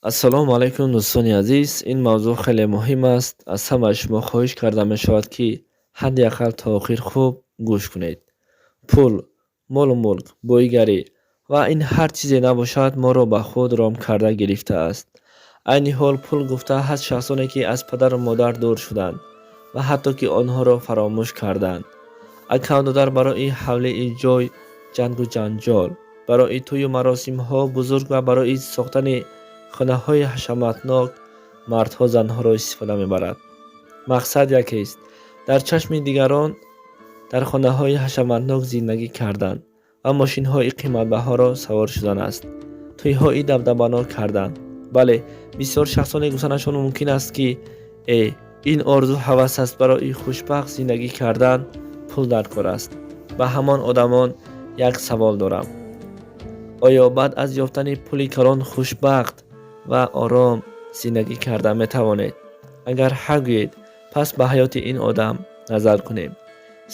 ассалому алайкум дӯстони азиз. Ин мавзӯъ хеле муҳим аст. Аз ҳамаи шумо хоҳиш карда мешавад, ки ҳадди ақал то охир хуб гӯш кунед. Пул, молу мулк, боигарӣ ва ин ҳар чизе набошад, моро ба худ ром карда гирифтааст. Айни ҳол пул гуфта ҳаст шахсоне, ки аз падару модар дур шуданд ва ҳатто ки онҳоро фаромӯш карданд. Акавдодар барои ҳавлии ҷой ҷангу ҷанҷол, барои тӯю маросимҳо бузург ва барои сохтани хонаҳои ҳашаматнок мардҳо занҳоро истифода мебарад. Мақсад якест: дар чашми дигарон дар хонаҳои ҳашаматнок зиндагӣ кардан ва мошинҳои қиматбаҳоро савор шудан аст. тӯйҳои дабдабанок кардан. Бале, бисёр шахсоне гуфтанашон мумкин аст, ки ин орзу ҳавас аст. Барои хушбахт зиндагӣ кардан пул дар кор аст. Ба ҳамон одамон як савол дорам: оё баъд аз ёфтани пули калон хушбахт ва ором зиндагӣ карда метавонед? Агар ҳа гӯед, пас ба ҳаёти ин одам назар кунем.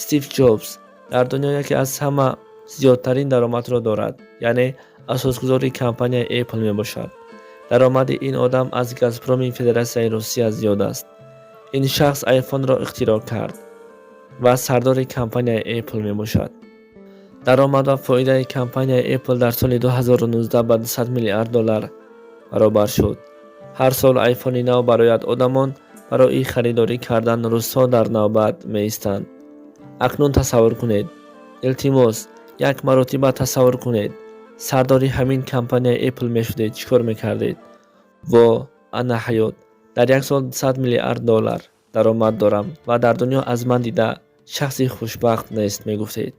Стив Ҷобс дар дунё яке аз ҳама зиёдтарин даромадро дорад, яъне асосгузори компанияи Apple мебошад. Даромади ин одам аз Газпроми Федератсияи Русия зиёд аст. ин шахс iPhone-ро ихтироъ кард ва сардори компанияи Apple мебошад. даромад ва фоидаи компанияи Apple дар соли 2019 ба $200 миллиард баробар шуд. ҳар сол iPhone-и нав барояд. Одамон барои харидорӣ кардан рӯзҳо дар навбат меистанд. акнун тасаввур кунед, илтимос, як маротиба тасаввур кунед, сардори ҳамин компанияи Apple мешудед, чӣ кор мекардед? Во ана ҳаёт. дар як сол $200 миллиард даромад дорам ва дар дунё аз ман дида шахси хушбахт нест, мегуфтед.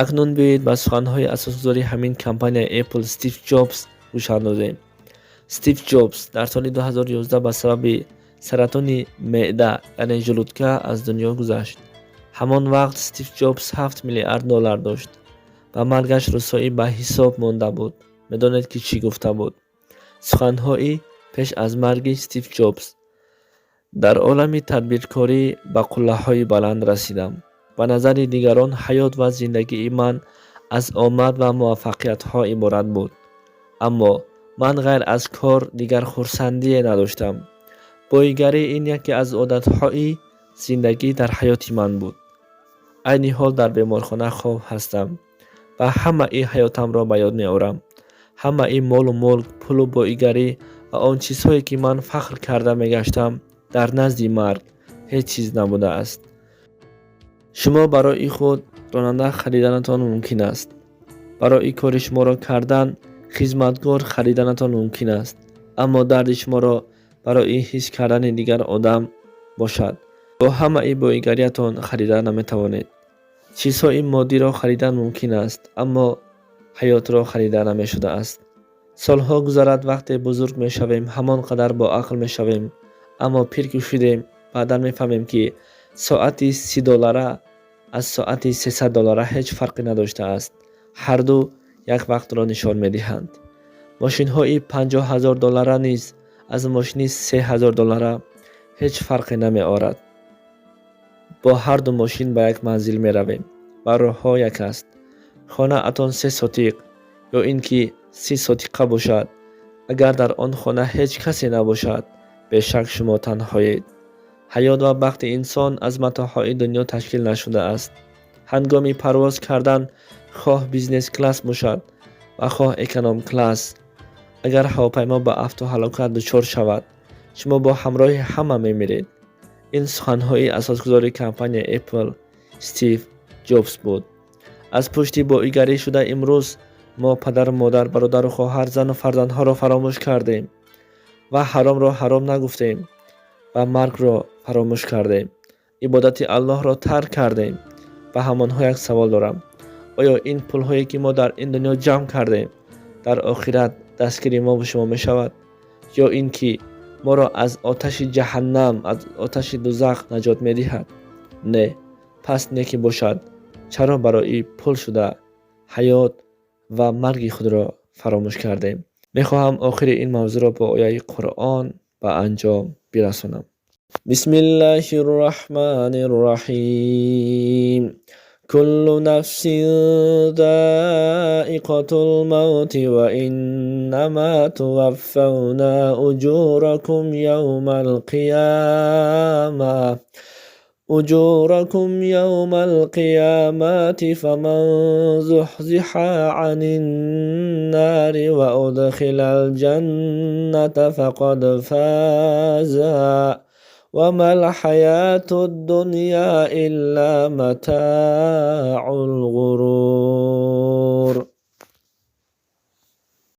акнун биёед ба суханҳои асосгузори ҳамин компанияи Apple, Стив Ҷобс, гӯш андозем. Стив Ҷобс дар соли 2011 ба сабаби саратони меъда, яъне желудка, аз дунё гузашт. ҳамон вақт Стив Ҷобс $7 миллиард дошт. ба маргаш русоӣ ба ҳисоб монда буд. медонед ки чӣ гуфта буд? суханҳои пеш аз марги Стив Ҷобс: дар олами тадбиркорӣ ба қуллаҳои баланд расидам. ба назари дигарон ҳаёт ва зиндагии ман аз омад ва муваффақиятҳо иборат буд. аммо ман ғайр аз кор дигар хурсандие надоштам. боигарӣ ин яке аз одатҳои зиндагӣ дар ҳаёти ман буд. айни ҳол дар беморхона хоб ҳастам ва ҳамаи ҳаётамро ба ёд меорам. ҳамаи молу мулк, пулу боигарӣ ва он чизҳое, ки ман фахр карда мегаштам, дар назди марг ҳеҷ чиз набудааст. шумо барои худ ронанда хариданатон мумкин аст. барои кори шуморо кардан хизматгор хариданатон мумкин аст. аммо дарди шуморо барои ҳис кардани дигар одам бошад, бо ҳамаи боигариятон харида наметавонед. чизҳои моддиро харидан мумкин аст, аммо ҳаётро харида намешудааст. солҳо гузарад, вақте бузург мешавем, ҳамон қадар боақл мешавем, аммо пир ки шудем, баъдан мефаҳмем, ки соати $30 аз соати $300 ҳеҷ фарқе надоштааст. ҳарду як вақтро нишон медиҳанд. мошинҳои $50,000 низ аз мошини $3,000 ҳеҷ фарқе намеорад. бо ҳарду мошин ба як манзил меравем ва роҳҳо як аст. хонаатон 3 сотиқ ё ин ки 30 сотиқа бошад. агар дар он хона ҳеҷ касе набошад, бешак шумо танҳоед. ҳаёт ва бахти инсон аз матоъҳои дунё ташкил нашудааст. ҳангоми парвоз кардан, хоҳ бизнес класс бошад ва хоҳ эконом класс, агар ҳавопаймо ба автоҳалокат дучор шавад, шумо бо ҳамроҳи ҳама мемиред. ин суханҳои асосгузори компанияи Apple, Стив Ҷобс буд. аз пушти боигарӣ шуда имрӯз мо падару модар, бародару хоҳар, зану фарзандҳоро фаромӯш кардем ва ҳаромро ҳаром нагуфтем ва маргро фаромӯш кардем. ибодати Аллоҳро тарк кардем. ба ҳамонҳо як савол дорам: оё ин пулҳое, ки мо дар ин дунё ҷамъ кардем, дар охират дастгири мо шумо мешавад? ё ин ки моро аз оташи ҷаҳаннам, аз оташи дузах наҷот медиҳад? не. пас не ки бошад, чаро барои пул шуда ҳаёт ва марги худро фаромӯш кардем? мехоҳам охири ин мавзӯъро бо ояи Қуръон ба анҷом бирасонам. бисмиллаҳир роҳманир роҳим. كل نفس ذائقة الموت وإنما توفون أجوركم يوم القيامة فمن زحزح عن النار وأدخل الجنة فقد فاز وما الحياة الدنيا إلا متاع الغرور.